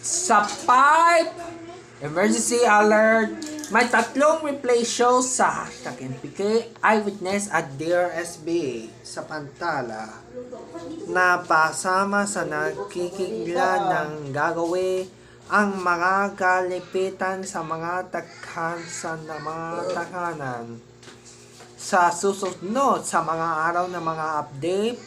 Sa 5 emergency alert, may 3 replay shows sa hashtag NPK, Eyewitness at DRSB sa Pantala na pasama sa nagkikigla ng gagawin ang mga kalipitan sa mga tahanan. Sa susunod sa mga araw na mga update,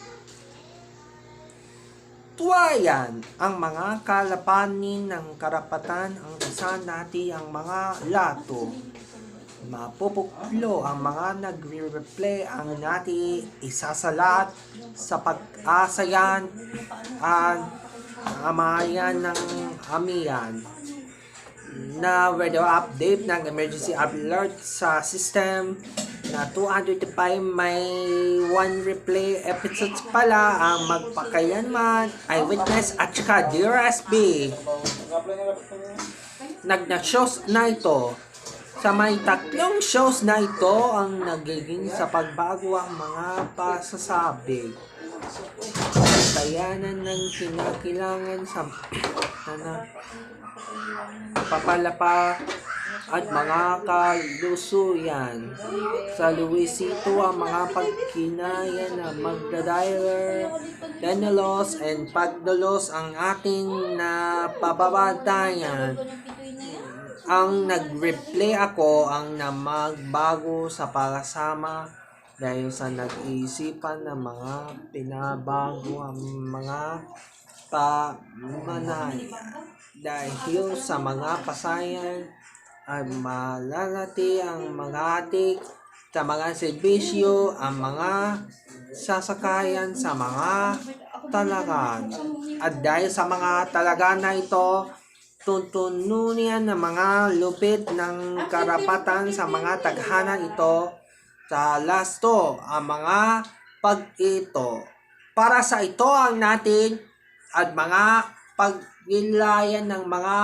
tuwayan ang mga kalapanin ng karapatan ang isa natin ang mga lato. Mapupuklo ang mga nagre-replay ang natin isasalat sa pag-asayan at amayan ng amiyan na weather update ng emergency alert sa system na 205 may 1 replay episodes pala ang magpakailanman, Eyewitness at saka DRSB. Nagna-shows na ito. Sa may 3 shows na ito ang nagiging sa pagbago ang mga pasasabi. Kayanan ng kinakailangan sa papalapa at mga kalusuyan. Sa Luisito ang mga pagkinaya na magdadialer, danalos, and pagdalos ang ating napababatayan. Ang nag-replay ako ang na magbago sa palasama dahil sa nag-iisipan ng mga pinabago ang mga pamanaya. Dahil sa mga pasayan ay malalati ang mga atik sa mga serbisyo, ang mga sasakayan sa mga talagan. At dahil sa mga talagan na ito, tuntununan ng mga lupit ng karapatan sa mga taghanan ito sa lasto ang mga pag-ito. Para sa ito ang natin at mga pagnilayan ng mga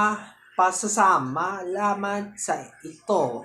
pasasama laman sa ito.